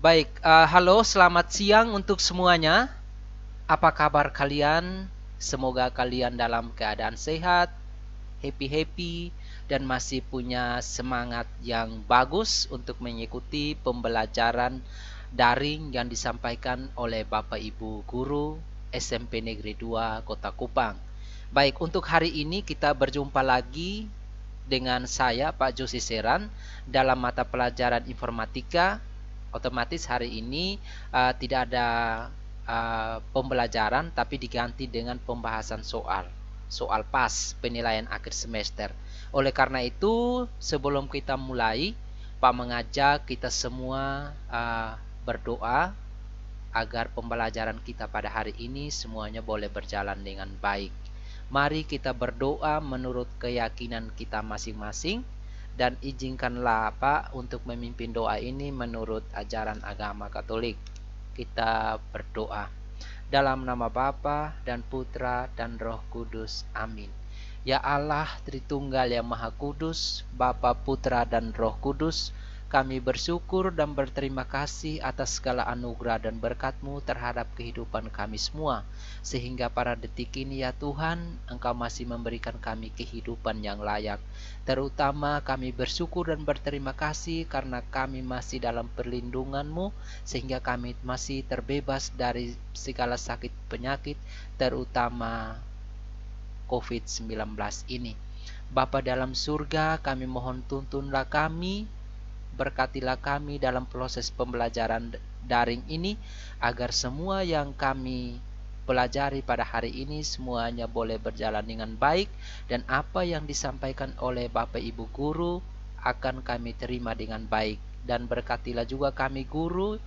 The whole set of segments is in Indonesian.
Baik, halo, selamat siang untuk semuanya. Apa kabar kalian? Semoga kalian dalam keadaan sehat, happy-happy, dan masih punya semangat yang bagus untuk mengikuti pembelajaran daring yang disampaikan oleh Bapak Ibu Guru SMP Negeri 2 Kota Kupang. Baik, untuk hari ini kita berjumpa lagi dengan saya Pak Josi Seran dalam mata pelajaran informatika. Otomatis hari ini tidak ada pembelajaran tapi diganti dengan pembahasan soal pas penilaian akhir semester. Oleh karena itu, sebelum kita mulai, Pak mengajak kita semua berdoa agar pembelajaran kita pada hari ini semuanya boleh berjalan dengan baik. Mari kita berdoa menurut keyakinan kita masing-masing, dan izinkanlah Pak untuk memimpin doa ini menurut ajaran agama Katolik. Kita berdoa. Dalam nama Bapa dan Putra dan Roh Kudus. Amin. Ya Allah Tritunggal yang Maha Kudus, Bapa, Putra dan Roh Kudus, kami bersyukur dan berterima kasih atas segala anugerah dan berkat-Mu terhadap kehidupan kami semua. Sehingga pada detik ini ya Tuhan, Engkau masih memberikan kami kehidupan yang layak. Terutama kami bersyukur dan berterima kasih karena kami masih dalam perlindungan-Mu, sehingga kami masih terbebas dari segala sakit penyakit, terutama COVID-19 ini. Bapa dalam surga, kami mohon tuntunlah kami, berkatilah kami dalam proses pembelajaran daring ini, agar semua yang kami pelajari pada hari ini semuanya boleh berjalan dengan baik, dan apa yang disampaikan oleh Bapak Ibu Guru akan kami terima dengan baik. Dan berkatilah juga kami guru,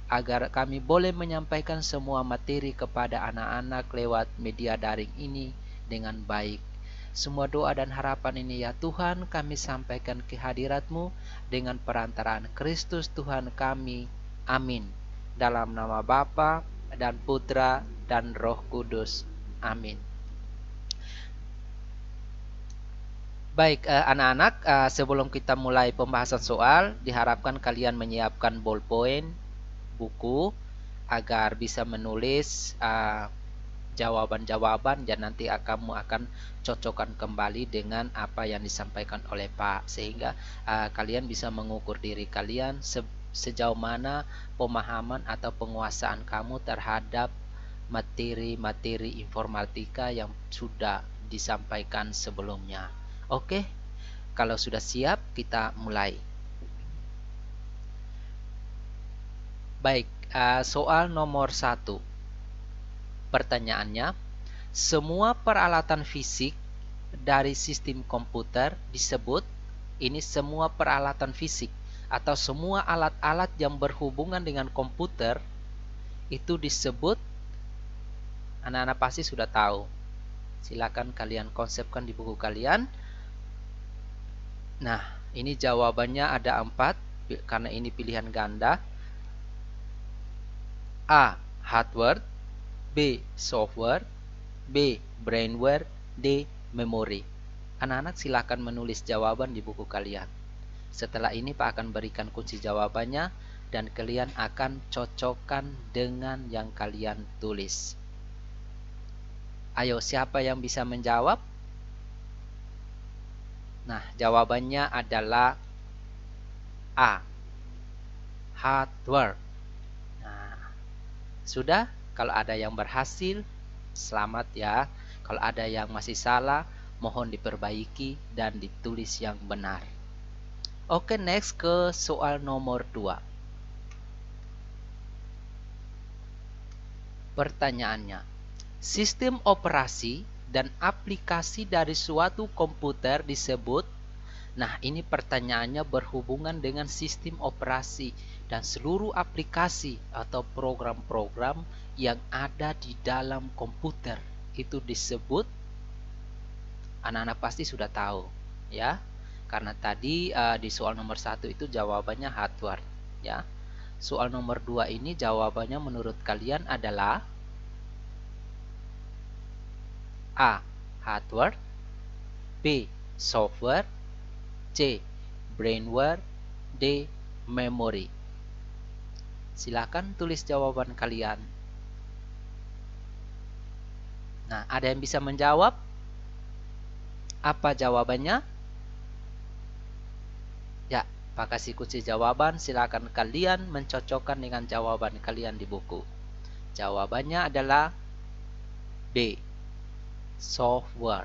agar kami boleh menyampaikan semua materi kepada anak-anak lewat media daring ini dengan baik. Semua doa dan harapan ini ya Tuhan kami sampaikan ke hadirat-Mu dengan perantaraan Kristus Tuhan kami. Amin. Dalam nama Bapa dan Putra dan Roh Kudus. Amin. Baik, anak-anak, sebelum kita mulai pembahasan soal, diharapkan kalian menyiapkan ballpoint, buku, agar bisa menulis jawaban-jawaban, dan nanti kamu akan cocokkan kembali dengan apa yang disampaikan oleh Pak, sehingga kalian bisa mengukur diri kalian sejauh mana pemahaman atau penguasaan kamu terhadap materi-materi informatika yang sudah disampaikan sebelumnya. Oke, kalau sudah siap kita mulai. Baik, soal nomor 1. Pertanyaannya, semua peralatan fisik dari sistem komputer disebut, ini semua peralatan fisik atau semua alat-alat yang berhubungan dengan komputer itu disebut, anak-anak pasti sudah tahu. Silakan kalian konsepkan di buku kalian. Nah, ini jawabannya ada 4 karena ini pilihan ganda. A. Hardware, B. Software, B. Brainware, D. Memori. Anak-anak silakan menulis jawaban di buku kalian. Setelah ini Pak akan berikan kunci jawabannya, dan kalian akan cocokkan dengan yang kalian tulis. Ayo, siapa yang bisa menjawab? Nah, jawabannya adalah A. Hardware. Nah, sudah? Kalau ada yang berhasil, selamat ya. Kalau ada yang masih salah, mohon diperbaiki dan ditulis yang benar. Oke, next ke soal nomor 2. Pertanyaannya, sistem operasi dan aplikasi dari suatu komputer disebut. Nah, ini pertanyaannya berhubungan dengan sistem operasi dan seluruh aplikasi atau program-program yang ada di dalam komputer. Itu disebut, anak-anak pasti sudah tahu ya. Karena tadi di soal nomor 1 itu jawabannya hardware ya. Soal nomor 2 ini jawabannya menurut kalian adalah A. Hardware, B. Software, C. Brainware, D. Memory. Silakan tulis jawaban kalian. Nah, ada yang bisa menjawab? Apa jawabannya? Ya, Pak kasih kunci jawaban. Silakan kalian mencocokkan dengan jawaban kalian di buku. Jawabannya adalah B. Software.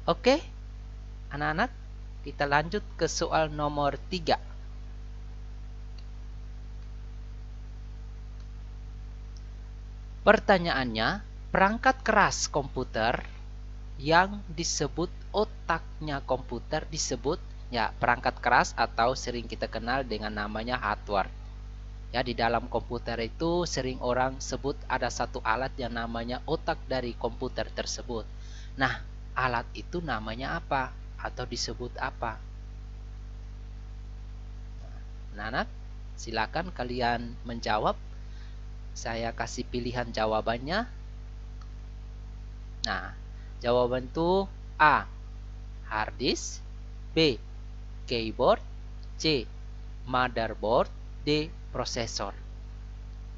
Oke, anak-anak, kita lanjut ke soal nomor 3. Pertanyaannya, perangkat keras komputer yang disebut otaknya komputer disebut ya perangkat keras atau sering kita kenal dengan namanya hardware. Ya, di dalam komputer itu sering orang sebut ada satu alat yang namanya otak dari komputer tersebut. Nah, alat itu namanya apa atau disebut apa? Nah, anak, silakan kalian menjawab. Saya kasih pilihan jawabannya. Nah, jawaban itu A. Hard disk, B. Keyboard, C. Motherboard, D. Prosesor.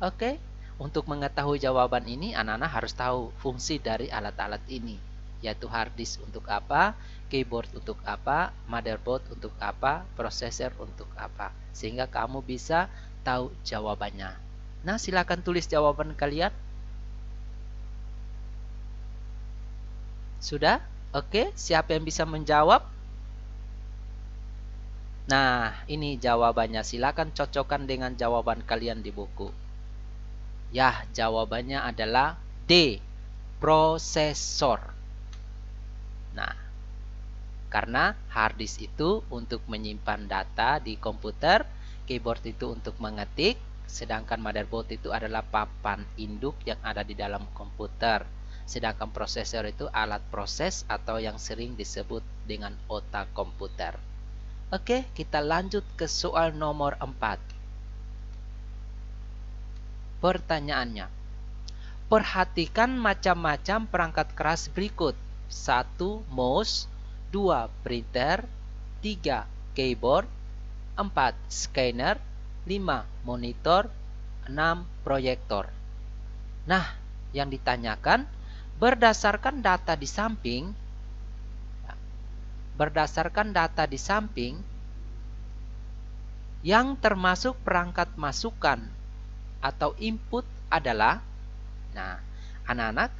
Oke, untuk mengetahui jawaban ini anak-anak harus tahu fungsi dari alat-alat ini, yaitu hard disk untuk apa, keyboard untuk apa, motherboard untuk apa, prosesor untuk apa, sehingga kamu bisa tahu jawabannya. Nah, silakan tulis jawaban kalian. Sudah? Oke, siapa yang bisa menjawab? Nah, ini jawabannya. Silakan cocokkan dengan jawaban kalian di buku. Ya, jawabannya adalah D. Prosesor. Nah, karena hard disk itu untuk menyimpan data di komputer, keyboard itu untuk mengetik, sedangkan motherboard itu adalah papan induk yang ada di dalam komputer. Sedangkan prosesor itu alat proses atau yang sering disebut dengan otak komputer. Oke, kita lanjut ke soal nomor 4. Pertanyaannya, perhatikan macam-macam perangkat keras berikut. 1. Mouse, 2. Printer, 3. Keyboard, 4. Scanner, 5. Monitor, 6. Proyektor. Nah, yang ditanyakan berdasarkan data di samping yang termasuk perangkat masukan atau input adalah. Nah, anak-anak,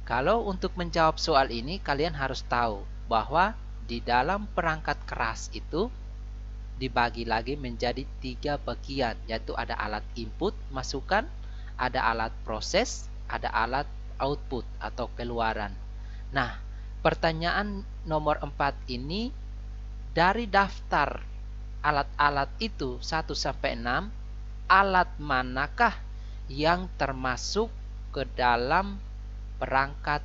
kalau untuk menjawab soal ini kalian harus tahu bahwa di dalam perangkat keras itu dibagi lagi menjadi 3 bagian, yaitu ada alat input masukan, ada alat proses, ada alat output atau keluaran. Nah, pertanyaan nomor 4 ini dari daftar alat-alat itu 1 sampai 6, alat manakah yang termasuk ke dalam perangkat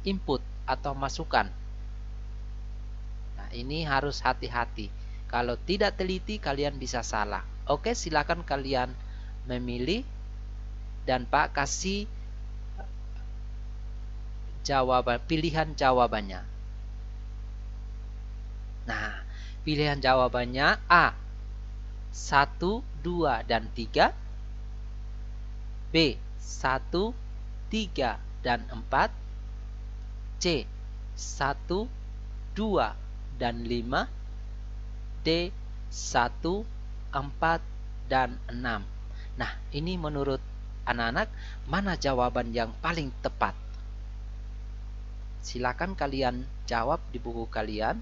input atau masukan? Nah, ini harus hati-hati. Kalau tidak teliti kalian bisa salah. Oke, silakan kalian memilih dan Pak kasih pilihan jawabannya. Nah, pilihan jawabannya A. 1, 2, dan 3, B. 1, 3, dan 4, C. 1, 2, dan 5, D. 1, 4, dan 6. Nah, ini menurut anak-anak mana jawaban yang paling tepat? Silakan kalian jawab di buku kalian,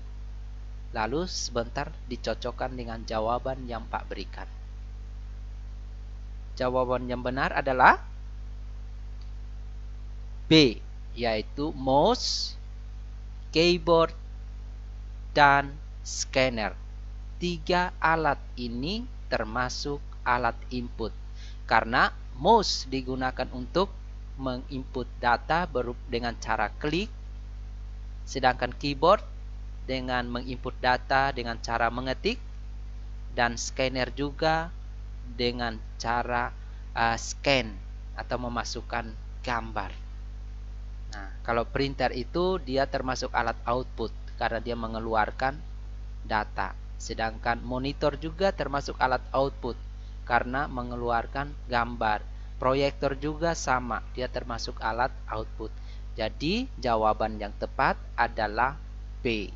lalu sebentar dicocokkan dengan jawaban yang Pak berikan. Jawaban yang benar adalah B, yaitu mouse, keyboard, dan scanner. 3 alat ini termasuk alat input, karena mouse digunakan untuk menginput data dengan cara klik, sedangkan keyboard dengan menginput data dengan cara mengetik, dan scanner juga dengan cara scan atau memasukkan gambar. Nah, kalau printer itu dia termasuk alat output karena dia mengeluarkan data. Sedangkan monitor juga termasuk alat output karena mengeluarkan gambar. Proyektor juga sama, dia termasuk alat output. Jadi jawaban yang tepat adalah B.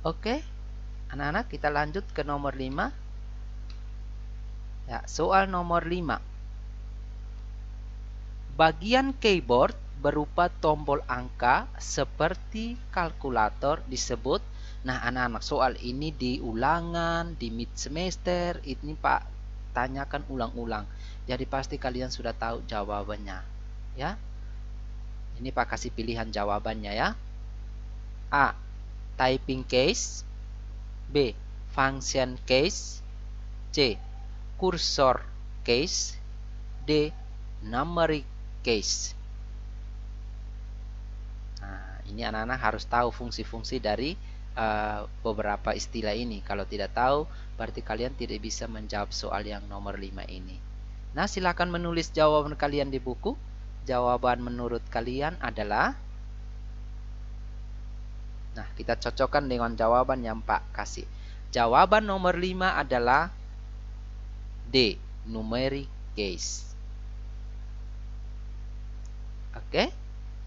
Oke, anak-anak, kita lanjut ke nomor 5. Ya, soal nomor 5. Bagian keyboard berupa tombol angka seperti kalkulator disebut. Nah, anak-anak, soal ini di ulangan, di mid semester, ini Pak tanyakan ulang-ulang. Jadi pasti kalian sudah tahu jawabannya. Ya. Ini Pak kasih pilihan jawabannya ya. A. Typing case. B. Function case. C. Cursor case. D. Numeric case. Nah, ini anak-anak harus tahu fungsi-fungsi dari beberapa istilah ini. Kalau tidak tahu, berarti kalian tidak bisa menjawab soal yang nomor 5 ini. Nah, silakan menulis jawaban kalian di buku. Jawaban menurut kalian adalah, nah, kita cocokkan dengan jawaban yang Pak kasih. Jawaban nomor 5 adalah D. Numeric case. Oke,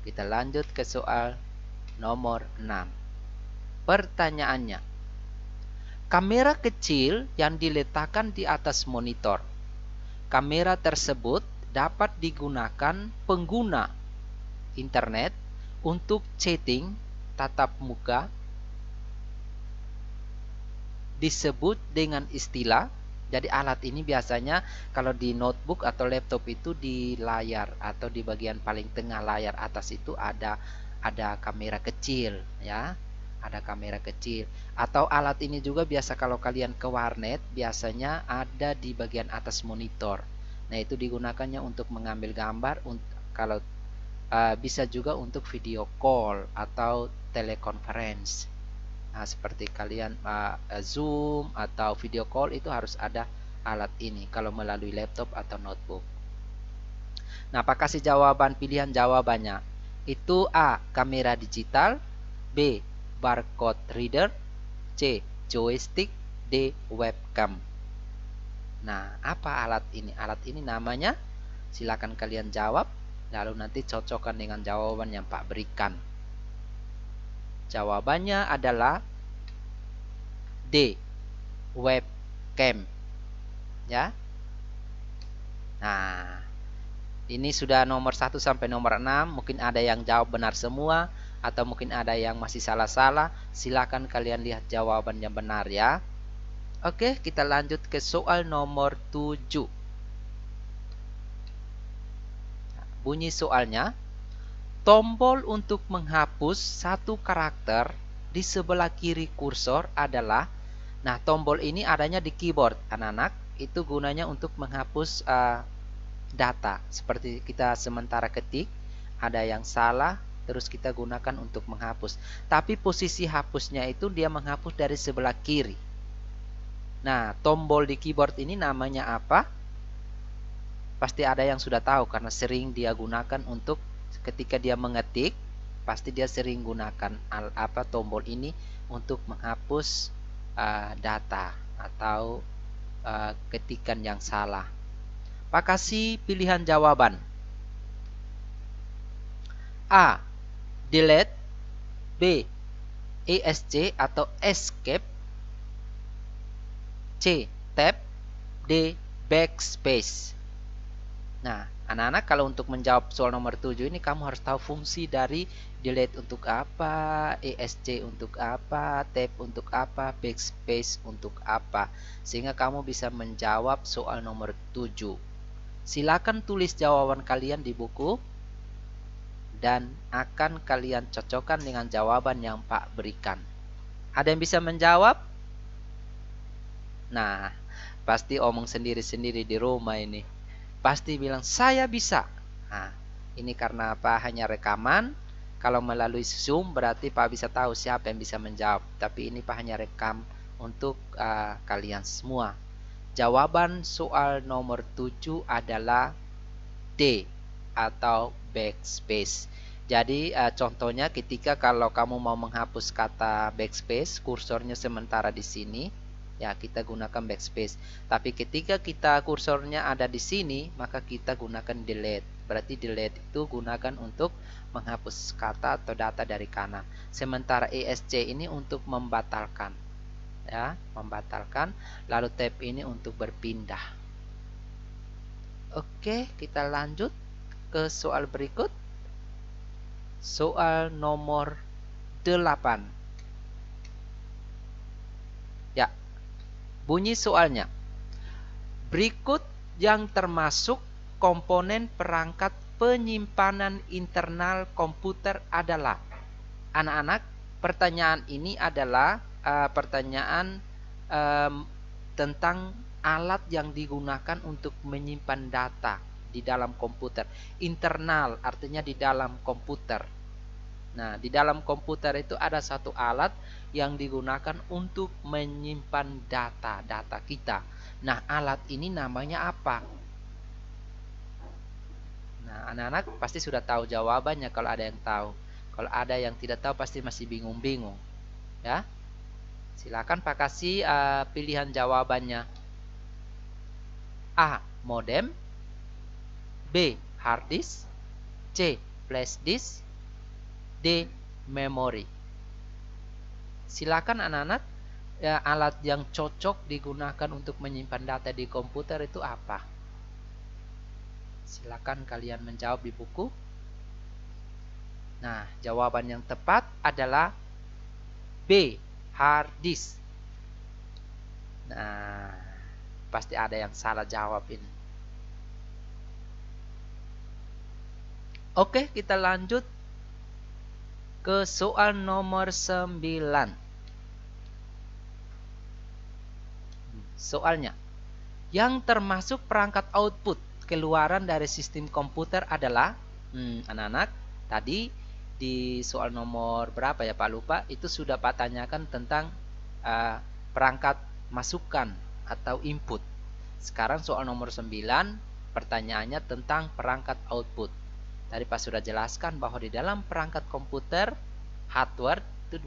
kita lanjut ke soal nomor 6. Pertanyaannya, kamera kecil yang diletakkan di atas monitor. Kamera tersebut dapat digunakan pengguna internet untuk chatting tatap muka. Disebut dengan istilah. Jadi alat ini biasanya kalau di notebook atau laptop itu di layar atau di bagian paling tengah layar atas itu ada kamera kecil ya. Ada kamera kecil. Atau alat ini juga biasa kalau kalian ke warnet biasanya ada di bagian atas monitor. Nah, itu digunakannya untuk mengambil gambar, kalau bisa juga untuk video call atau teleconference. Nah, seperti kalian Zoom atau video call itu harus ada alat ini kalau melalui laptop atau notebook. Nah, Pak kasih jawaban, pilihan jawabannya. Itu A. Kamera digital. B. Barcode reader. C. Joystick. D. Webcam. Nah, apa alat ini? Alat ini namanya, silakan kalian jawab, lalu nanti cocokkan dengan jawaban yang Pak berikan. Jawabannya adalah D. Webcam. Ya. Nah, ini sudah nomor 1 sampai nomor 6. Mungkin ada yang jawab benar semua, atau mungkin ada yang masih salah-salah. Silakan kalian lihat jawaban yang benar ya. Oke, kita lanjut ke soal nomor 7. Bunyi soalnya, tombol untuk menghapus satu karakter di sebelah kiri kursor adalah, nah, tombol ini adanya di keyboard anak-anak. Itu gunanya untuk menghapus data. Seperti kita sementara ketik, ada yang salah, terus kita gunakan untuk menghapus. Tapi posisi hapusnya itu dia menghapus dari sebelah kiri. Nah, tombol di keyboard ini namanya apa? Pasti ada yang sudah tahu karena sering dia gunakan untuk ketika dia mengetik, pasti dia sering gunakan tombol ini untuk menghapus data atau ketikan yang salah. Pak kasih pilihan jawaban. A. Delete. B. ESC atau escape. C. Tab. D. Backspace. Nah, anak-anak, kalau untuk menjawab soal nomor 7 ini kamu harus tahu fungsi dari delete untuk apa, ESC untuk apa, tab untuk apa, backspace untuk apa, sehingga kamu bisa menjawab soal nomor 7. Silakan tulis jawaban kalian di buku dan akan kalian cocokkan dengan jawaban yang Pak berikan. Ada yang bisa menjawab? Nah, pasti omong sendiri-sendiri di rumah ini. Pasti bilang, saya bisa. Nah, ini karena Pak hanya rekaman. Kalau melalui Zoom berarti Pak bisa tahu siapa yang bisa menjawab. Tapi ini Pak hanya rekam untuk kalian semua. Jawaban soal nomor 7 adalah D atau backspace. Jadi contohnya ketika kalau kamu mau menghapus kata backspace, kursornya sementara di sini, ya kita gunakan backspace. Tapi ketika kita kursornya ada di sini, maka kita gunakan delete. Berarti delete itu gunakan untuk menghapus kata atau data dari kanan. Sementara ESC ini untuk membatalkan, ya, membatalkan. Lalu tab ini untuk berpindah. Oke, kita lanjut ke soal berikut. Soal nomor 8. Ya, bunyi soalnya. Berikut yang termasuk komponen perangkat penyimpanan internal komputer adalah. Anak-anak, pertanyaan ini adalah pertanyaan tentang alat yang digunakan untuk menyimpan data di dalam komputer. Internal artinya di dalam komputer. Nah, di dalam komputer itu ada satu alat yang digunakan untuk menyimpan data kita. Nah, alat ini namanya apa? Nah, anak-anak pasti sudah tahu jawabannya kalau ada yang tahu. Kalau ada yang tidak tahu pasti masih bingung-bingung. Ya. Silakan Pak kasih pilihan jawabannya. A. Modem, B. Hard disk, C. Flash disk, D. Memori. Silakan anak-anak, ya, alat yang cocok digunakan untuk menyimpan data di komputer itu apa? Silakan kalian menjawab di buku. Nah, jawaban yang tepat adalah B. Hard disk. Nah, pasti ada yang salah jawab ini. Oke, kita lanjut ke soal nomor 9. Soalnya, yang termasuk perangkat output keluaran dari sistem komputer adalah, anak-anak, tadi di soal nomor berapa ya Pak lupa, itu sudah Pak tanyakan tentang perangkat masukan atau input. Sekarang soal nomor 9 pertanyaannya tentang perangkat output. Tadi Pak sudah jelaskan bahwa di dalam perangkat komputer hardware itu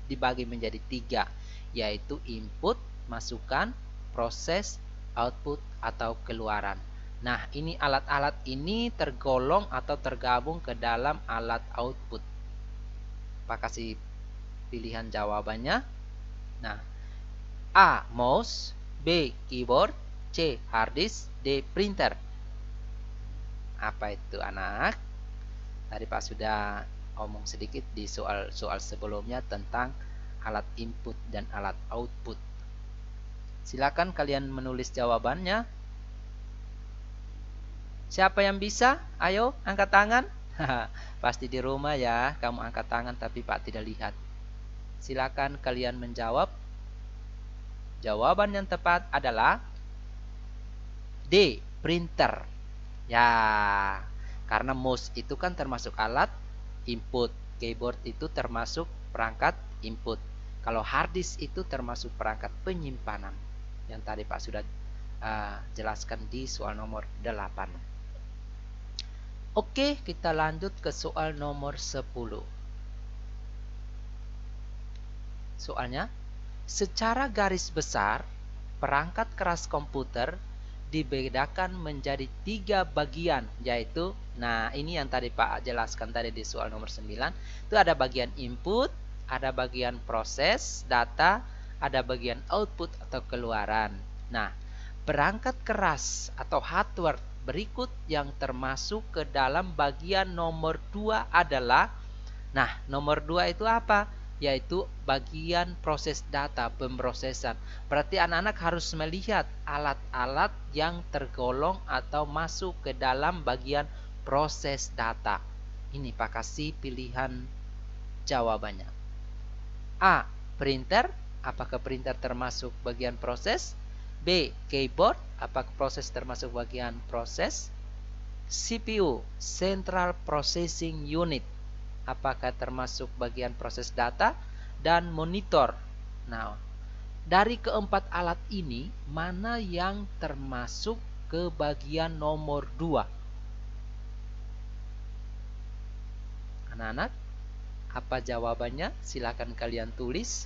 dibagi menjadi 3, yaitu input, masukan, proses, output atau keluaran. Nah, ini alat-alat ini tergolong atau tergabung ke dalam alat output. Pak kasih pilihan jawabannya. Nah, A. Mouse, B. Keyboard, C. Hard disk, D. Printer. Apa itu anak? Tadi Pak sudah omong sedikit di soal sebelumnya tentang alat input dan alat output. Silakan kalian menulis jawabannya. Siapa yang bisa? Ayo angkat tangan. Pasti di rumah ya, kamu angkat tangan tapi Pak tidak lihat. Silakan kalian menjawab. Jawaban yang tepat adalah D. Printer. Ya, karena mouse itu kan termasuk alat input, keyboard itu termasuk perangkat input. Kalau hard disk itu termasuk perangkat penyimpanan. Yang tadi Pak sudah jelaskan di soal nomor 8. Oke, kita lanjut ke soal nomor 10. Soalnya, secara garis besar, perangkat keras komputer dibedakan menjadi 3 bagian, yaitu, nah ini yang tadi Pak jelaskan tadi di soal nomor 9, itu ada bagian input, ada bagian proses data, ada bagian output atau keluaran. Nah, perangkat keras atau hardware berikut yang termasuk ke dalam bagian nomor 2 adalah, nah nomor 2 itu apa? Yaitu bagian proses data, pemrosesan. Berarti anak-anak harus melihat alat-alat yang tergolong atau masuk ke dalam bagian proses data. Ini Pak kasih pilihan jawabannya. A. Printer. Apakah printer termasuk bagian proses? B. Keyboard. Apakah proses termasuk bagian proses? CPU. Central Processing Unit. Apakah termasuk bagian proses data? Dan monitor. Nah, dari keempat alat ini, mana yang termasuk ke bagian nomor 2? Anak-anak, apa jawabannya? Silakan kalian tulis.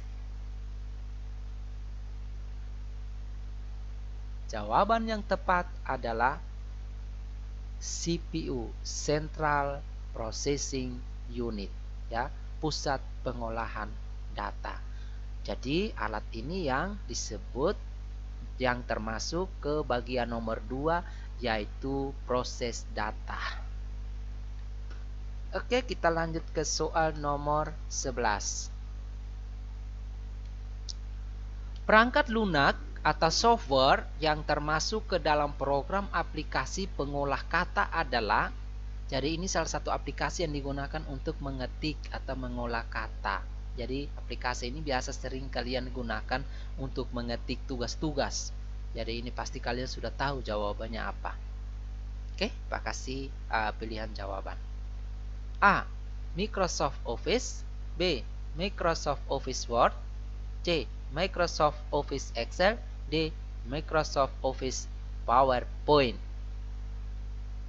Jawaban yang tepat adalah CPU, Central Processing Unit, ya, pusat pengolahan data. Jadi alat ini yang disebut, yang termasuk ke bagian nomor 2, yaitu proses data. Oke, kita lanjut ke soal nomor 11. Perangkat lunak atau software yang termasuk ke dalam program aplikasi pengolah kata adalah, jadi ini salah satu aplikasi yang digunakan untuk mengetik atau mengolah kata. Jadi aplikasi ini biasa sering kalian gunakan untuk mengetik tugas-tugas. Jadi ini pasti kalian sudah tahu jawabannya apa. Oke, Pak kasih pilihan jawaban. A. Microsoft Office. B. Microsoft Office Word. C. Microsoft Office Excel. D. Microsoft Office PowerPoint.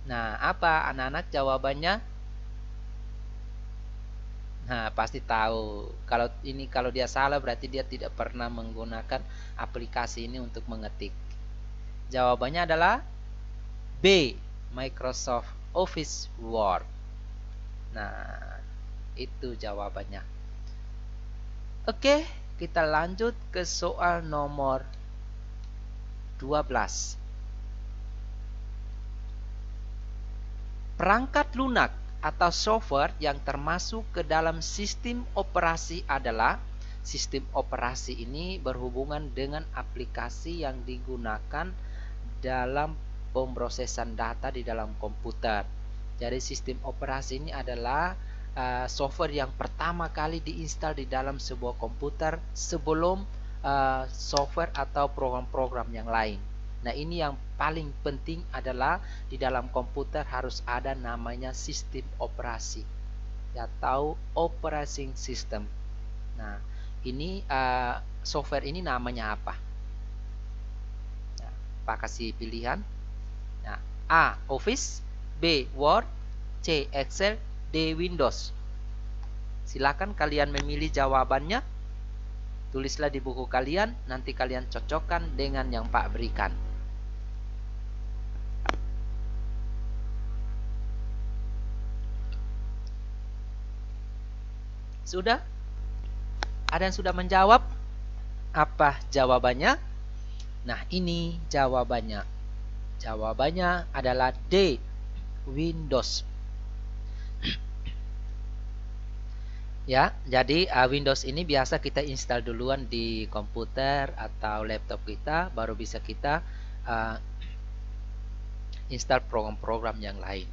Nah, apa anak-anak jawabannya? Nah, pasti tahu. Kalau dia salah berarti dia tidak pernah menggunakan aplikasi ini untuk mengetik. Jawabannya adalah B. Microsoft Office Word. Nah, itu jawabannya. Oke, kita lanjut ke soal nomor 12. Perangkat lunak atau software yang termasuk ke dalam sistem operasi adalah, sistem operasi ini berhubungan dengan aplikasi yang digunakan dalam pemrosesan data di dalam komputer. Jadi sistem operasi ini adalah software yang pertama kali diinstal di dalam sebuah komputer sebelum software atau program-program yang lain. Nah, ini yang paling penting adalah di dalam komputer harus ada namanya sistem operasi atau operating system. Nah, ini software ini namanya apa? Nah, Pak kasih pilihan. Nah, A. Office, B. Word, C. Excel, D. Windows. Silakan kalian memilih jawabannya. Tulislah di buku kalian, nanti kalian cocokkan dengan yang Pak berikan. Sudah? Ada yang sudah menjawab? Apa jawabannya? Nah, ini jawabannya. Jawabannya adalah D. Windows. Ya, jadi Windows ini biasa kita install duluan di komputer atau laptop kita, baru bisa kita install program-program yang lain.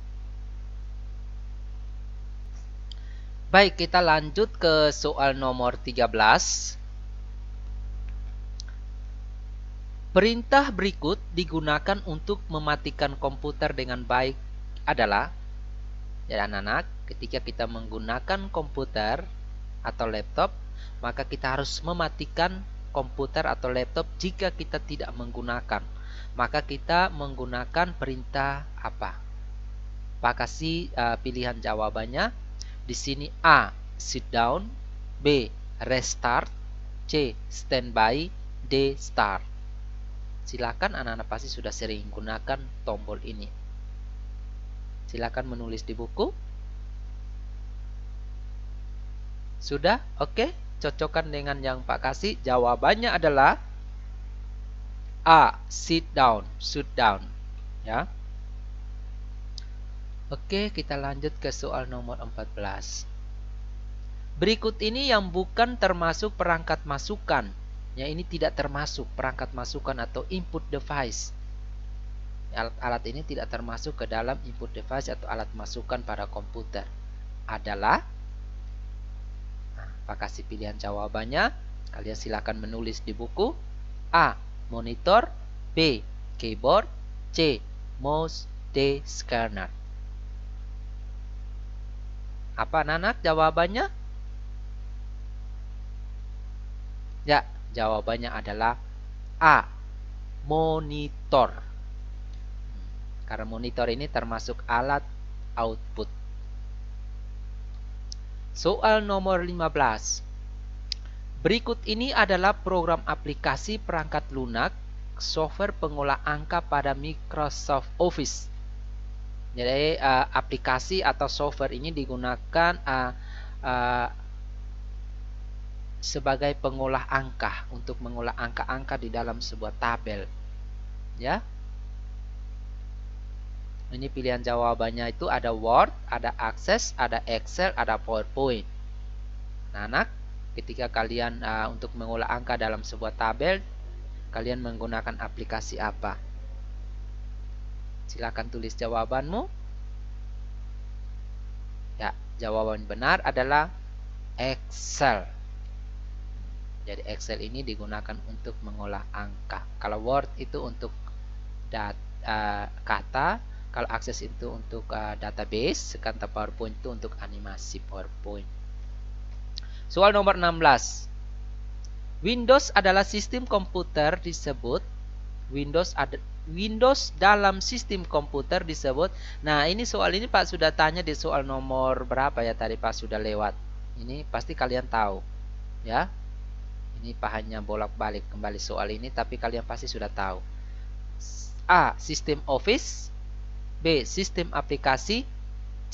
Baik, kita lanjut ke soal nomor 13. Perintah berikut digunakan untuk mematikan komputer dengan baik adalah, ya anak-anak, ketika kita menggunakan komputer atau laptop, maka kita harus mematikan komputer atau laptop. Jika kita tidak menggunakan, maka kita menggunakan perintah apa? Pak kasih pilihan jawabannya. Di sini A. Sit down, B. Restart, C. Standby, D. Start. Silakan, anak-anak pasti sudah sering gunakan tombol ini. Silakan menulis di buku. Sudah? Oke, cocokkan dengan yang Pak kasih. Jawabannya adalah A. Sit down, sit down. Ya. Oke, kita lanjut ke soal nomor 14. Berikut ini yang bukan termasuk perangkat masukan. Ya, ini tidak termasuk perangkat masukan atau input device. Alat ini tidak termasuk ke dalam input device atau alat masukan pada komputer. Adalah, Pak kasih pilihan jawabannya. Kalian silakan menulis di buku. A. Monitor, B. Keyboard, C. Mouse, D. Scanner. Apa anak-anak jawabannya? Ya, jawabannya adalah A. Monitor. Karena monitor ini termasuk alat output. Soal nomor 15. Berikut ini adalah program aplikasi perangkat lunak software pengolah angka pada Microsoft Office. Jadi aplikasi atau software ini digunakan sebagai pengolah angka untuk mengolah angka-angka di dalam sebuah tabel. Ya. Ini pilihan jawabannya itu ada Word, ada Access, ada Excel, ada PowerPoint. Anak-anak, ketika kalian untuk mengolah angka dalam sebuah tabel, kalian menggunakan aplikasi apa? Silakan tulis jawabanmu. Ya, jawaban benar adalah Excel. Jadi Excel ini digunakan untuk mengolah angka. Kalau Word itu untuk kata, kalau Access itu untuk database, sedangkan PowerPoint itu untuk animasi PowerPoint. Soal nomor 16. Windows adalah sistem komputer disebut Windows dalam sistem komputer disebut. Nah, ini soal ini Pak sudah tanya di soal nomor berapa ya tadi Pak sudah lewat. Ini pasti kalian tahu, ya. Ini Pak hanya bolak-balik kembali soal ini, tapi kalian pasti sudah tahu. A. Sistem Office, B. Sistem aplikasi,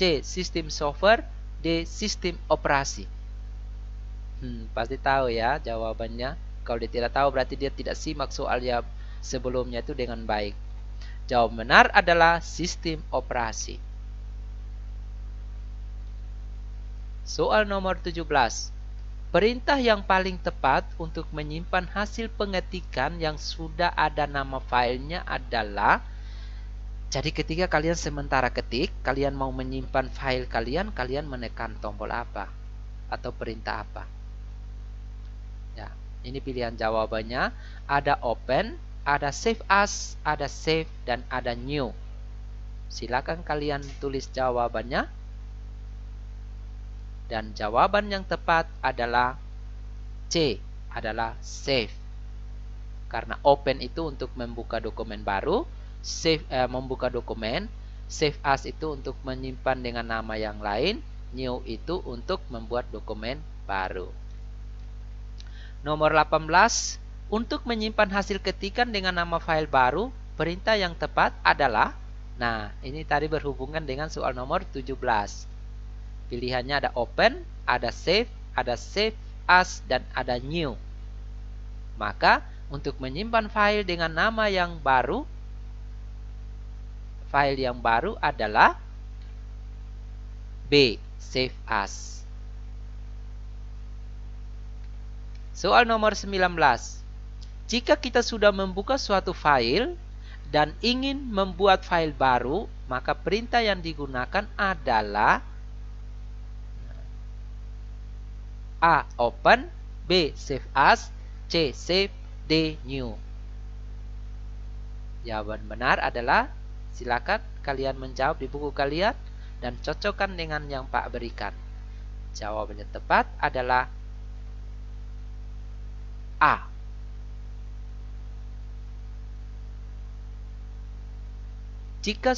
C. Sistem software, D. Sistem operasi. Pasti tahu ya jawabannya. Kalau dia tidak tahu berarti dia tidak simak soalnya sebelumnya itu dengan baik. Jawaban benar adalah sistem operasi. Soal nomor 17. Perintah yang paling tepat untuk menyimpan hasil pengetikan yang sudah ada nama filenya adalah, jadi ketika kalian sementara ketik, kalian mau menyimpan file kalian menekan tombol apa? Atau perintah apa? Ya, ini pilihan jawabannya. Ada open, ada save as, ada save, dan ada new. Silakan kalian tulis jawabannya. Dan jawaban yang tepat adalah C, adalah save. Karena open itu untuk membuka dokumen baru, save membuka dokumen, save as itu untuk menyimpan dengan nama yang lain, new itu untuk membuat dokumen baru. Nomor 18, untuk menyimpan hasil ketikan dengan nama file baru, perintah yang tepat adalah, nah ini tadi berhubungan dengan soal nomor 17. Pilihannya ada open, ada save as, dan ada new. Maka untuk menyimpan file dengan nama yang baru, file yang baru adalah B, save as. Soal nomor 19. Jika kita sudah membuka suatu file dan ingin membuat file baru, maka perintah yang digunakan adalah A. Open, B. Save as, C. Save, D. New. Jawaban benar adalah, silakan kalian menjawab di buku kalian dan cocokkan dengan yang Pak berikan. Jawabannya tepat adalah A. Jika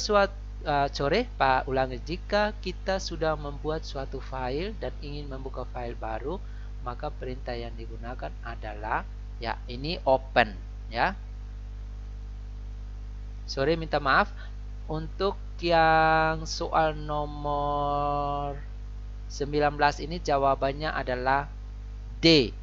Pak ulangi, jika kita sudah membuat suatu file dan ingin membuka file baru, maka perintah yang digunakan adalah, ya ini open, ya. Sorry, minta maaf. Untuk yang soal nomor 19 ini jawabannya adalah D.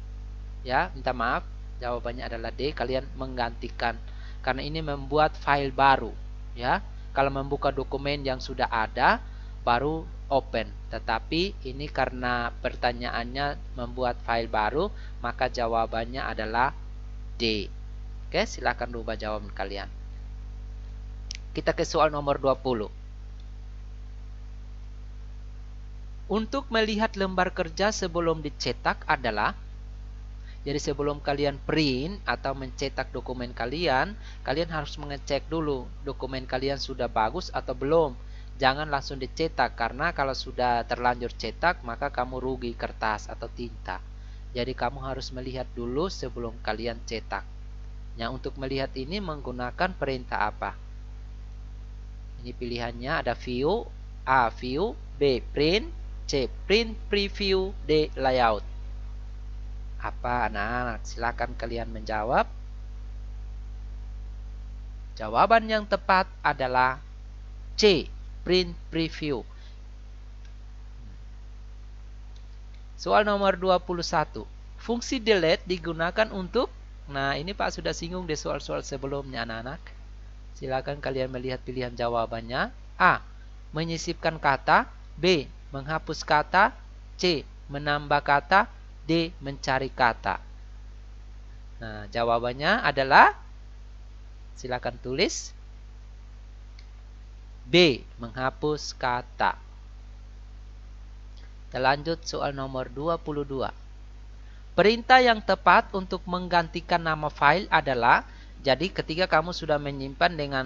Ya, minta maaf. Jawabannya adalah D. Kalian menggantikan karena ini membuat file baru, ya. Kalau membuka dokumen yang sudah ada baru open. Tetapi ini karena pertanyaannya membuat file baru, maka jawabannya adalah D. Oke, silakan rubah jawaban kalian. Kita ke soal nomor 20. Untuk melihat lembar kerja sebelum dicetak adalah, jadi sebelum kalian print atau mencetak dokumen kalian harus mengecek dulu dokumen kalian sudah bagus atau belum. Jangan langsung dicetak, karena kalau sudah terlanjur cetak maka kamu rugi kertas atau tinta. Jadi kamu harus melihat dulu sebelum kalian cetak. Nah, untuk melihat ini menggunakan perintah apa? Ini pilihannya ada view, A. View, B. Print, C. Print preview, D. Layout. Apa anak-anak? Silakan kalian menjawab. Jawaban yang tepat adalah C. Print preview. Soal nomor 21. Fungsi delete digunakan untuk, nah ini Pak sudah singgung di soal-soal sebelumnya anak-anak. Silakan kalian melihat pilihan jawabannya. A. Menyisipkan kata. B. Menghapus kata. C. Menambah kata. D. Mencari kata. Nah, jawabannya adalah, silakan tulis, B. Menghapus kata. Kita lanjut soal nomor 22. Perintah yang tepat untuk menggantikan nama file adalah, jadi ketika kamu sudah menyimpan dengan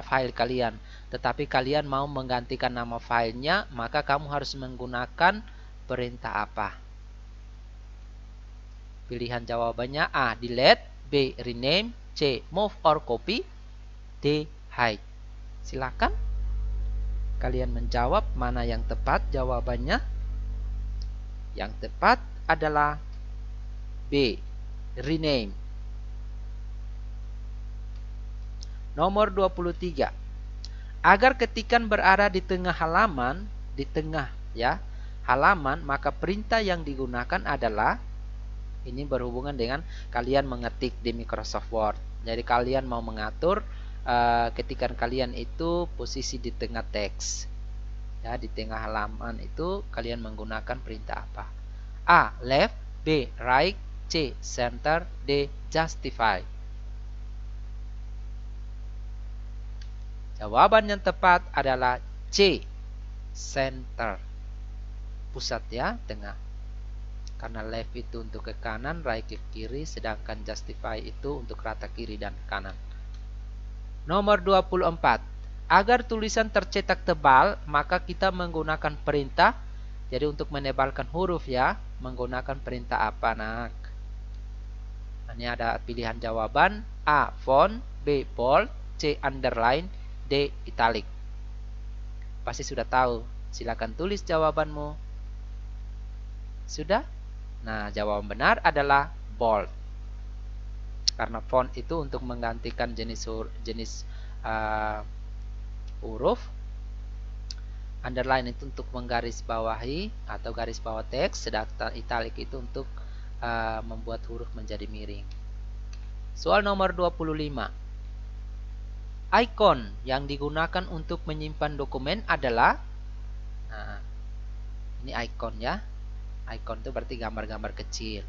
file kalian, tetapi kalian mau menggantikan nama filenya, maka kamu harus menggunakan perintah apa? Pilihan jawabannya A. Delete, B. Rename, C. Move or copy, D. Hide. Silakan kalian menjawab mana yang tepat jawabannya. Yang tepat adalah B. Rename. Nomor 23. Agar ketikan berada di tengah halaman, halaman, maka perintah yang digunakan adalah, ini berhubungan dengan kalian mengetik di Microsoft Word. Jadi kalian mau mengatur ketikan kalian itu posisi di tengah teks. Ya, di tengah halaman itu kalian menggunakan perintah apa? A. Left, B. Right, C. Center, D. Justify. Jawaban yang tepat adalah C. Center. Pusat ya, tengah. Karena left itu untuk ke kanan, right ke kiri, sedangkan justify itu untuk rata kiri dan kanan. Nomor 24. Agar tulisan tercetak tebal, maka kita menggunakan perintah. Jadi untuk menebalkan huruf ya, menggunakan perintah apa nak? Ini ada pilihan jawaban. A. Font, B. Bold, C. Underline, D. Italic. Pasti sudah tahu. Silakan tulis jawabanmu. Sudah? Nah, jawaban benar adalah bold. Karena font itu untuk menggantikan jenis huruf. Underline itu untuk menggarisbawahi atau garis bawah teks, sedangkan italic itu untuk membuat huruf menjadi miring. Soal nomor 25. Icon yang digunakan untuk menyimpan dokumen adalah, nah, ini icon ya. Icon itu berarti gambar-gambar kecil.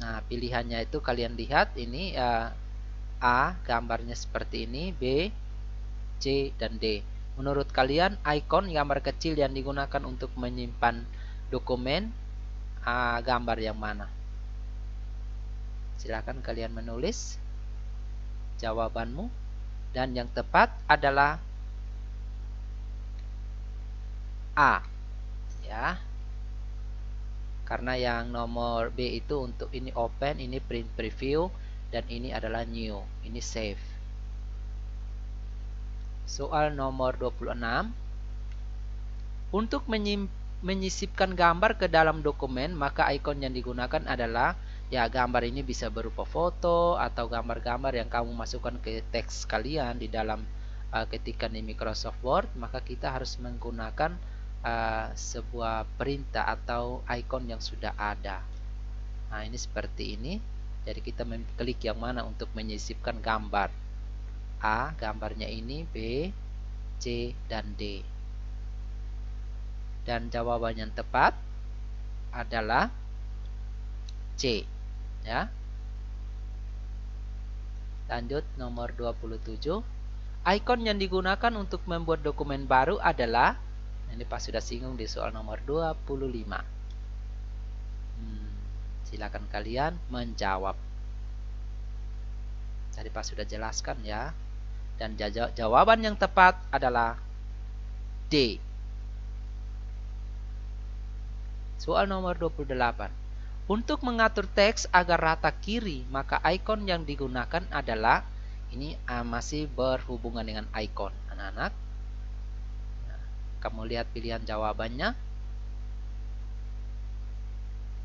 Nah, pilihannya itu kalian lihat ini A, gambarnya seperti ini, B, C, dan D. Menurut kalian icon gambar kecil yang digunakan untuk menyimpan dokumen gambar yang mana? Silakan kalian menulis jawabanmu, dan yang tepat adalah A ya. Karena yang nomor B itu untuk ini open, ini print preview, dan ini adalah new, ini save. Soal nomor 26. Untuk menyisipkan gambar ke dalam dokumen, maka icon yang digunakan adalah, ya, gambar ini bisa berupa foto atau gambar-gambar yang kamu masukkan ke teks kalian di dalam ketikan di Microsoft Word, maka kita harus menggunakan sebuah perintah atau icon yang sudah ada. Nah, ini seperti ini. Jadi kita mengklik yang mana untuk menyisipkan gambar. A, gambarnya ini, B, C, dan D. Dan jawaban yang tepat adalah C ya. Lanjut nomor 27. Icon yang digunakan untuk membuat dokumen baru adalah, ini Pak sudah singgung di soal nomor 25. Silakan kalian menjawab. Tadi Pak sudah jelaskan ya. Dan jawaban yang tepat adalah D. Soal nomor 28. Untuk mengatur teks agar rata kiri, maka icon yang digunakan adalah, ini masih berhubungan dengan icon anak-anak. Nah, kamu lihat pilihan jawabannya.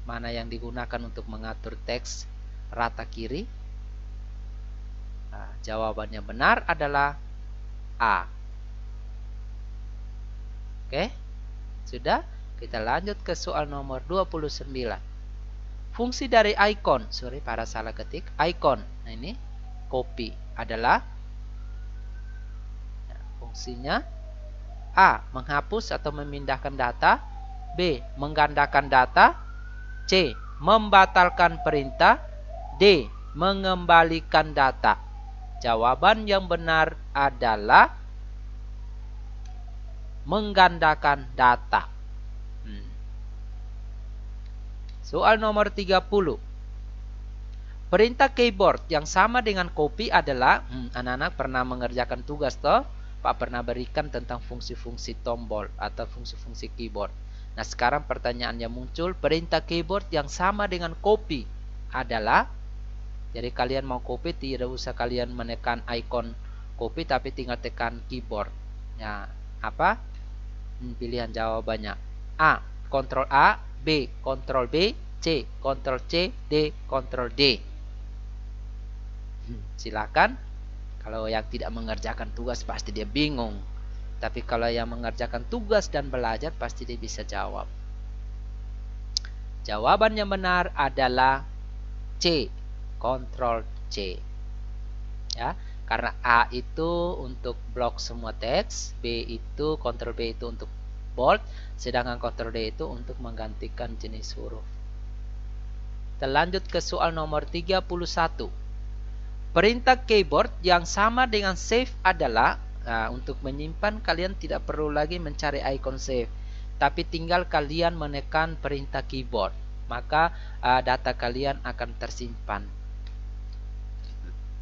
mana yang digunakan untuk mengatur teks rata kiri? Nah, jawabannya benar adalah A. Oke, sudah. Kita lanjut ke soal nomor 29. Fungsi dari icon, pada salah ketik, icon. Nah ini, copy adalah fungsinya A. Menghapus atau memindahkan data. B. Menggandakan data. C. Membatalkan perintah. D. Mengembalikan data. Jawaban yang benar adalah menggandakan data. Soal nomor 30. Perintah keyboard yang sama dengan copy adalah, anak-anak pernah mengerjakan tugas toh? Pak pernah berikan tentang fungsi-fungsi tombol atau fungsi-fungsi keyboard. Nah, sekarang pertanyaannya muncul, perintah keyboard yang sama dengan copy adalah, jadi kalian mau copy tidak usah kalian menekan icon copy tapi tinggal tekan keyboard. Nah, apa? Pilihan jawabannya. A. Ctrl A, B. Ctrl B, C. Ctrl C, D. Ctrl D. Silakan. Kalau yang tidak mengerjakan tugas pasti dia bingung. Tapi kalau yang mengerjakan tugas dan belajar pasti dia bisa jawab. Jawaban yang benar adalah C. Ctrl C. Ya, karena A itu untuk blok semua teks, B itu Ctrl B itu untuk bold, sedangkan Ctrl D itu untuk menggantikan jenis huruf. Kita lanjut ke soal nomor 31. Perintah keyboard yang sama dengan save adalah, untuk menyimpan kalian tidak perlu lagi mencari icon save, tapi tinggal kalian menekan perintah keyboard, maka data kalian akan tersimpan.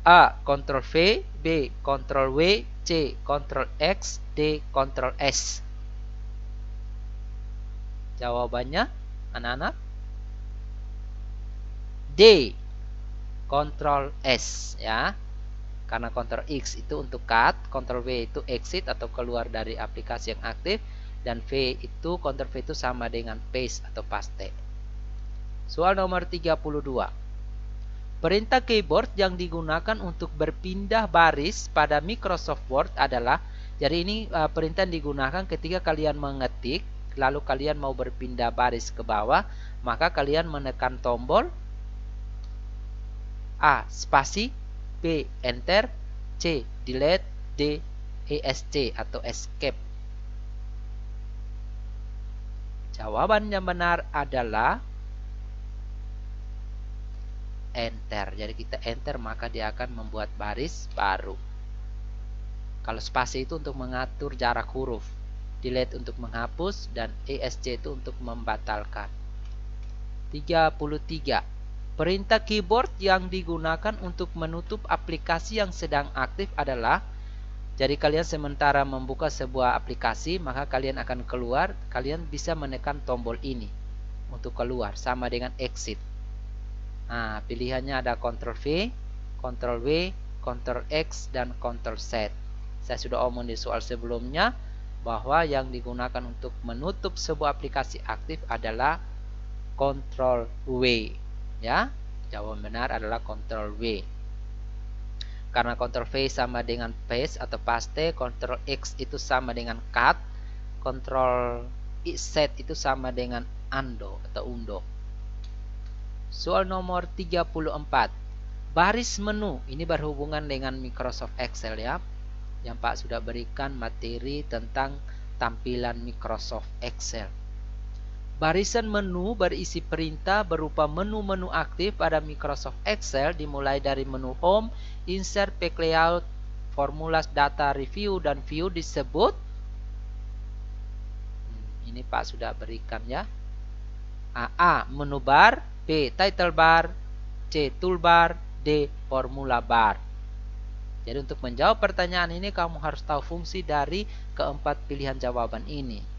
A. Ctrl V, B. Ctrl W, C. Ctrl X, D. Ctrl S. Jawabannya anak-anak D. Ctrl S, ya. Karena Ctrl X itu untuk cut, Ctrl V itu exit atau keluar dari aplikasi yang aktif, dan V itu Ctrl V itu sama dengan paste atau paste. Soal nomor 32. Perintah keyboard yang digunakan untuk berpindah baris pada Microsoft Word adalah, jadi ini perintah yang digunakan ketika kalian mengetik, lalu kalian mau berpindah baris ke bawah, maka kalian menekan tombol A. Spasi, B. Enter, C. Delete, D. ESC atau Escape. Jawaban yang benar adalah Enter. Jadi kita Enter maka dia akan membuat baris baru. Kalau spasi itu untuk mengatur jarak huruf, Delete untuk menghapus, dan ESC itu untuk membatalkan. 33. Perintah keyboard yang digunakan untuk menutup aplikasi yang sedang aktif adalah, jadi kalian sementara membuka sebuah aplikasi, maka kalian akan keluar, kalian bisa menekan tombol ini untuk keluar, sama dengan exit. Nah, pilihannya ada Ctrl V, Ctrl W, Ctrl X, dan Ctrl Z. Saya sudah omong di soal sebelumnya bahwa yang digunakan untuk menutup sebuah aplikasi aktif adalah Ctrl W. Ya, jawaban benar adalah Ctrl W. Karena Ctrl V sama dengan paste atau paste, Ctrl X itu sama dengan cut, Ctrl Z itu sama dengan undo atau undo. Soal nomor 34. Baris menu ini berhubungan dengan Microsoft Excel, ya. Yang Pak sudah berikan materi tentang tampilan Microsoft Excel. Barisan menu berisi perintah berupa menu-menu aktif pada Microsoft Excel, dimulai dari menu Home, Insert, Page Layout, Formulas, Data, Review, dan View disebut. Ini Pak sudah berikan, ya. A. Menu bar, B. Title bar, C. Toolbar, D. Formula bar. Jadi untuk menjawab pertanyaan ini kamu harus tahu fungsi dari keempat pilihan jawaban ini.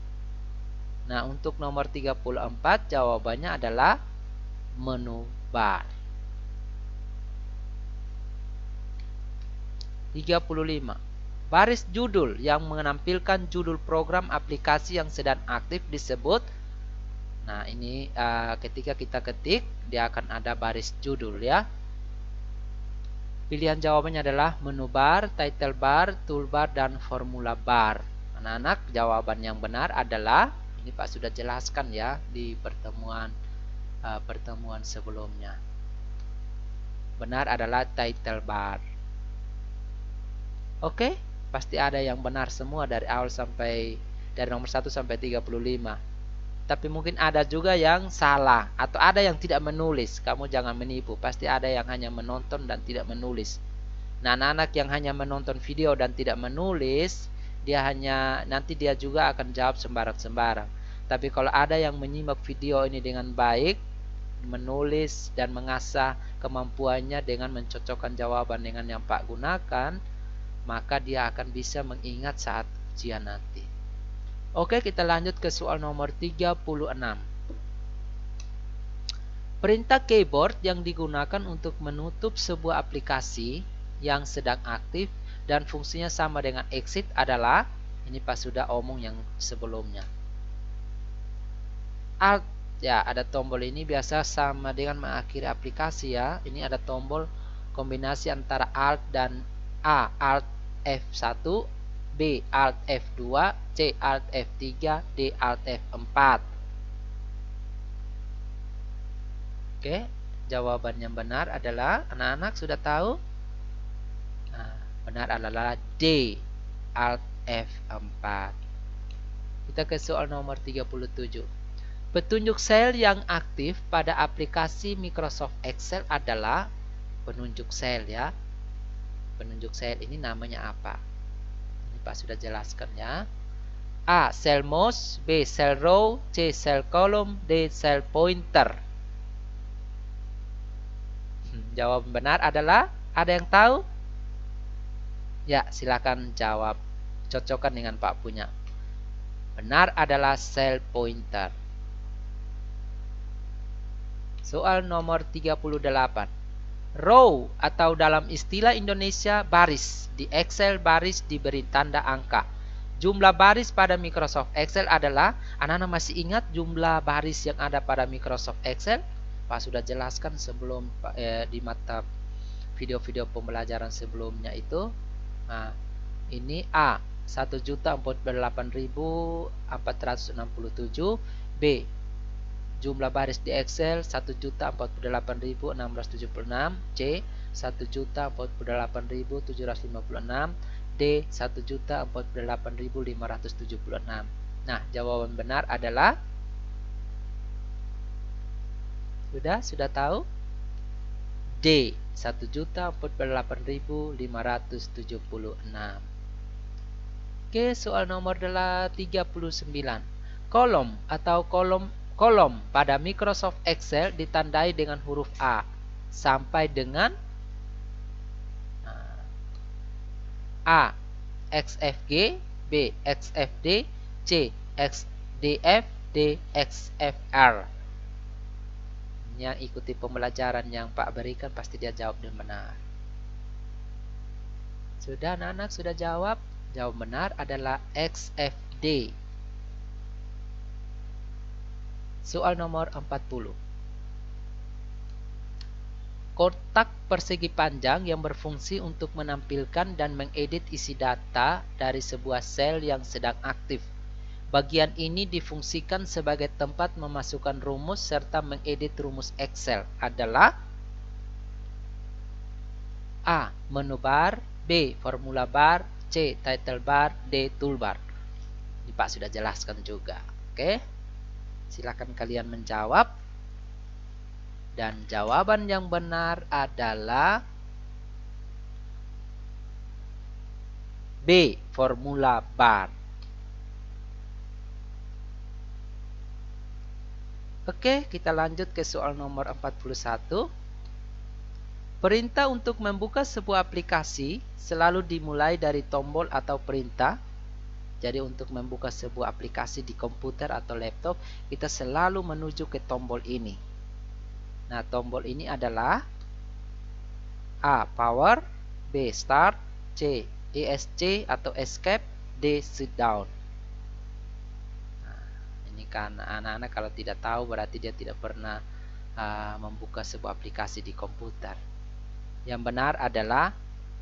Nah, untuk nomor 34 jawabannya adalah menu bar. 35. Baris judul yang menampilkan judul program aplikasi yang sedang aktif disebut. Nah, ini ketika kita ketik, dia akan ada baris judul ya. Pilihan jawabannya adalah menu bar, title bar, toolbar, dan formula bar. Anak-anak, jawaban yang benar adalah, ini Pak sudah jelaskan ya di pertemuan sebelumnya. Benar adalah title bar. Oke, pasti ada yang benar semua dari awal sampai dari nomor 1 sampai 35. Tapi mungkin ada juga yang salah atau ada yang tidak menulis. Kamu jangan menipu, pasti ada yang hanya menonton dan tidak menulis. Nah, anak-anak yang hanya menonton video dan tidak menulis, nanti dia juga akan jawab sembarang-sembarang. Tapi kalau ada yang menyimak video ini dengan baik, menulis dan mengasah kemampuannya dengan mencocokkan jawaban dengan yang Pak gunakan, maka dia akan bisa mengingat saat ujian nanti. Oke, kita lanjut ke soal nomor 36. Perintah keyboard yang digunakan untuk menutup sebuah aplikasi yang sedang aktif dan fungsinya sama dengan exit adalah, ini Pak sudah omong yang sebelumnya. Alt, ya ada tombol ini biasa sama dengan mengakhiri aplikasi ya. Ini ada tombol kombinasi antara Alt dan A, Alt F1, B Alt F2, C Alt F3, D Alt F4. Oke, jawaban yang benar adalah, anak-anak sudah tahu? Nah, benar adalah D Alt F4. Kita ke soal nomor 37. Petunjuk sel yang aktif pada aplikasi Microsoft Excel adalah penunjuk sel ya. Penunjuk sel ini namanya apa? Ini Pak sudah jelaskan ya. A. Cell mouse, B. Cell row, C. Cell column, D. Cell pointer. Jawaban benar adalah, ada yang tahu? Ya, silakan jawab. Cocokkan dengan Pak punya. Benar adalah cell pointer. Soal nomor 38. Row atau dalam istilah Indonesia baris. Di Excel baris diberi tanda angka. Jumlah baris pada Microsoft Excel adalah, anak-anak masih ingat jumlah baris yang ada pada Microsoft Excel? Pak sudah jelaskan sebelum di mata video-video pembelajaran sebelumnya itu. Nah, ini A 1.048.467, B jumlah baris di Excel 1.048.676, C 1.048.756, D 1.048.576. Nah, jawaban benar adalah, sudah tahu? D 1.048.576. Oke, soal nomor 39. Kolom atau kolom pada Microsoft Excel ditandai dengan huruf A sampai dengan A XFG, B XFD, C XDF, D XFR. Yang ikuti pembelajaran yang Pak berikan pasti dia jawab dengan benar. Sudah anak-anak sudah jawab? Jawab benar adalah XFD. Soal nomor 40. Kotak persegi panjang yang berfungsi untuk menampilkan dan mengedit isi data dari sebuah sel yang sedang aktif. Bagian ini difungsikan sebagai tempat memasukkan rumus serta mengedit rumus Excel adalah A. Menu bar, B. Formula bar, C. Title bar, D. Toolbar. Ini Pak sudah jelaskan juga. Oke, silakan kalian menjawab. Dan jawaban yang benar adalah B. Formula bar. Oke, kita lanjut ke soal nomor 41. Perintah untuk membuka sebuah aplikasi selalu dimulai dari tombol atau perintah. Jadi untuk membuka sebuah aplikasi di komputer atau laptop, kita selalu menuju ke tombol ini. Nah, tombol ini adalah A. Power, B. Start, C. ESC atau Escape, D. Sit down. Ini kan anak-anak kalau tidak tahu berarti dia tidak pernah membuka sebuah aplikasi di komputer. Yang benar adalah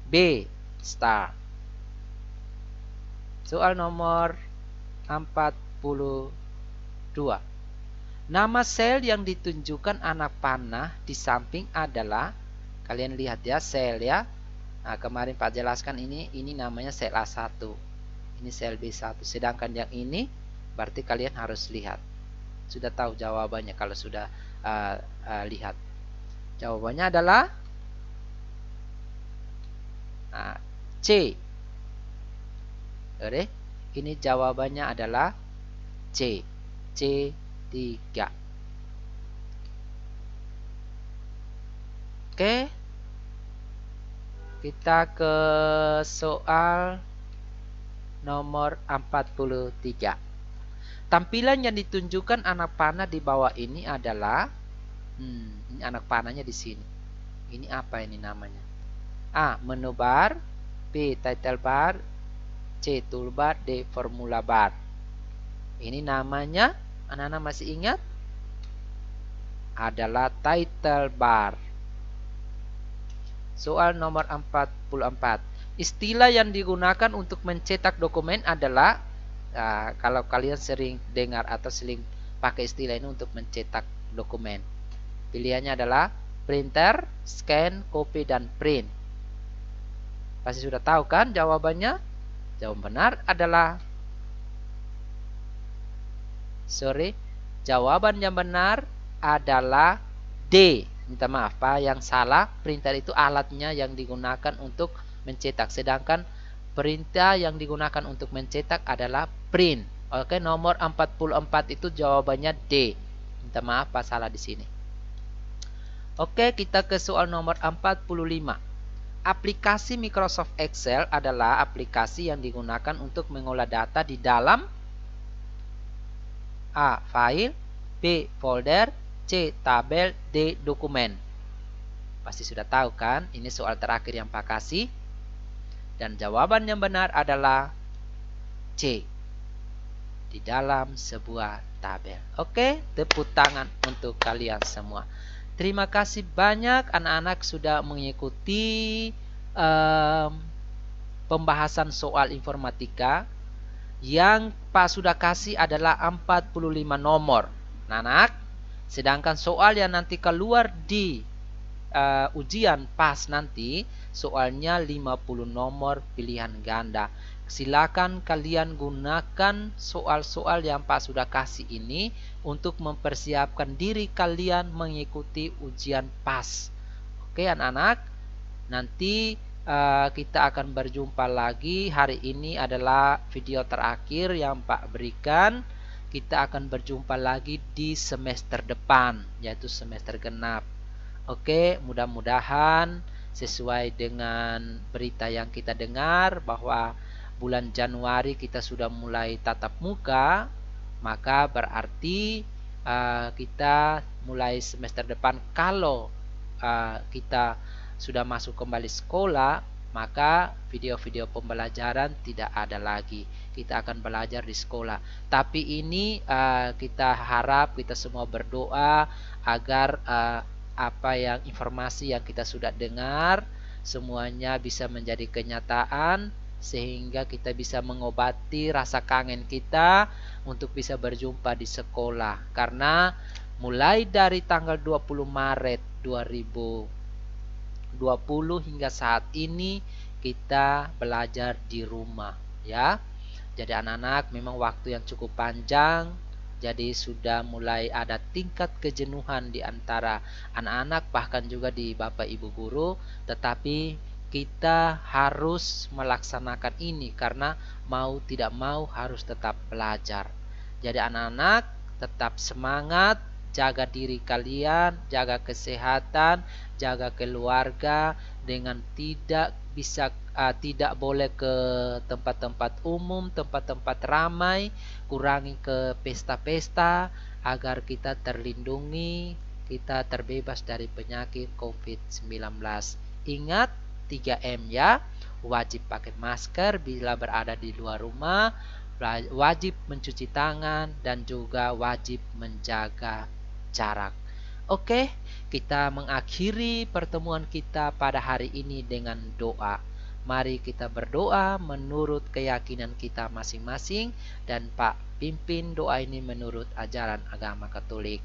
B, star. Soal nomor 42. Nama sel yang ditunjukkan anak panah di samping adalah, kalian lihat ya, sel ya. Nah, kemarin Pak jelaskan ini namanya sel A1. Ini sel B1. Sedangkan yang ini berarti kalian harus lihat. Sudah tahu jawabannya kalau sudah lihat. Jawabannya adalah C. Oke, ini jawabannya adalah C. C3. Oke. Kita ke soal nomor 43. Tampilan yang ditunjukkan anak panah di bawah ini adalah ini anak panahnya di sini. Ini apa ini namanya? A. Menu bar, B. Title bar, C. Toolbar, D. Formula bar. Ini namanya, anak-anak masih ingat? Adalah title bar. Soal nomor 44. Istilah yang digunakan untuk mencetak dokumen adalah, kalau kalian sering dengar atau sering pakai istilah ini untuk mencetak dokumen, pilihannya adalah printer, scan, copy, dan print. Pasti sudah tahu kan jawabannya? Jawaban benar adalah jawaban yang benar adalah D. Minta maaf Pak, yang salah. Printer itu alatnya yang digunakan untuk mencetak, sedangkan perintah yang digunakan untuk mencetak adalah print. Oke, nomor 44 itu jawabannya D. Minta maaf Pak, salah di sini. Oke, kita ke soal nomor 45. Aplikasi Microsoft Excel adalah aplikasi yang digunakan untuk mengolah data di dalam A. File, B. Folder, C. Tabel, D. Dokumen. Pasti sudah tahu kan? Ini soal terakhir yang Pak kasih. Dan jawaban yang benar adalah C. Di dalam sebuah tabel. Oke, tepuk tangan untuk kalian semua. Terima kasih banyak anak-anak sudah mengikuti pembahasan soal informatika. Yang Pak sudah kasih adalah 45 nomor, anak. Sedangkan soal yang nanti keluar di ujian PAS nanti, soalnya 50 nomor pilihan ganda. Silakan kalian gunakan soal-soal yang Pak sudah kasih ini untuk mempersiapkan diri kalian mengikuti ujian PAS. Oke anak-anak, nanti kita akan berjumpa lagi. Hari ini adalah video terakhir yang Pak berikan. Kita akan berjumpa lagi di semester depan, yaitu semester genap. Oke, mudah-mudahan sesuai dengan berita yang kita dengar bahwa bulan Januari kita sudah mulai tatap muka, maka berarti kita mulai semester depan, kalau kita sudah masuk kembali sekolah, maka video-video pembelajaran tidak ada lagi. Kita akan belajar di sekolah. Tapi ini kita harap, kita semua berdoa agar apa yang informasi yang kita sudah dengar semuanya bisa menjadi kenyataan, sehingga kita bisa mengobati rasa kangen kita untuk bisa berjumpa di sekolah. Karena mulai dari tanggal 20 Maret 2020 hingga saat ini kita belajar di rumah ya. Jadi anak-anak memang waktu yang cukup panjang. Jadi sudah mulai ada tingkat kejenuhan di antara anak-anak, bahkan juga di Bapak Ibu guru. Tetapi kita harus melaksanakan ini karena mau tidak mau harus tetap belajar. Jadi anak-anak tetap semangat, jaga diri kalian, jaga kesehatan, jaga keluarga dengan tidak boleh ke tempat-tempat umum, tempat-tempat ramai, kurangi ke pesta-pesta agar kita terlindungi, kita terbebas dari penyakit COVID-19. Ingat 3M ya, wajib pakai masker bila berada di luar rumah, wajib mencuci tangan, dan juga wajib menjaga jarak. Oke, kita mengakhiri pertemuan kita pada hari ini dengan doa. Mari kita berdoa menurut keyakinan kita masing-masing, dan Pak pimpin doa ini menurut ajaran agama Katolik.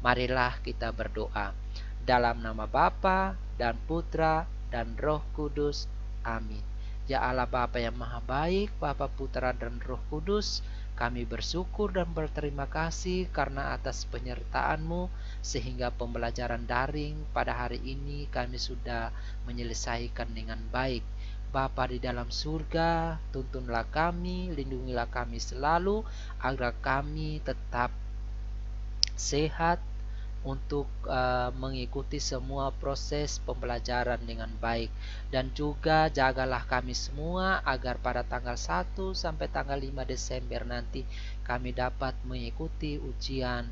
Marilah kita berdoa. Dalam nama Bapa dan Putra dan Roh Kudus. Amin. Ya Allah Bapa yang Maha Baik, Bapa, Putra dan Roh Kudus, kami bersyukur dan berterima kasih karena atas penyertaan-Mu sehingga pembelajaran daring pada hari ini kami sudah menyelesaikan dengan baik. Bapa di dalam surga, tuntunlah kami, lindungilah kami selalu agar kami tetap sehat untuk mengikuti semua proses pembelajaran dengan baik, dan juga jagalah kami semua agar pada tanggal 1 sampai tanggal 5 Desember nanti kami dapat mengikuti ujian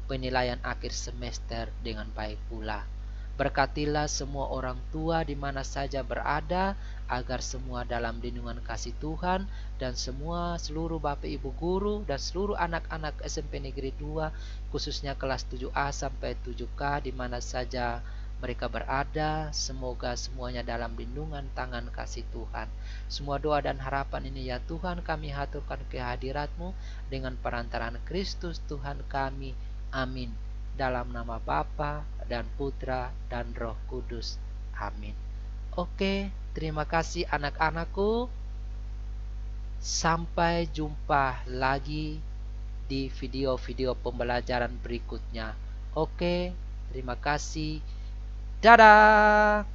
penilaian akhir semester dengan baik pula. Berkatilah semua orang tua di mana saja berada, agar semua dalam lindungan kasih Tuhan, dan semua seluruh Bapak Ibu guru dan seluruh anak-anak SMP Negeri 2, khususnya kelas 7A sampai 7K di mana saja mereka berada, semoga semuanya dalam lindungan tangan kasih Tuhan. Semua doa dan harapan ini ya Tuhan kami haturkan ke hadirat-Mu dengan perantaraan Kristus Tuhan kami. Amin. Dalam nama Bapa dan Putra dan Roh Kudus. Amin. Oke, terima kasih anak-anakku. Sampai jumpa lagi di video-video pembelajaran berikutnya. Oke, terima kasih. Dadah.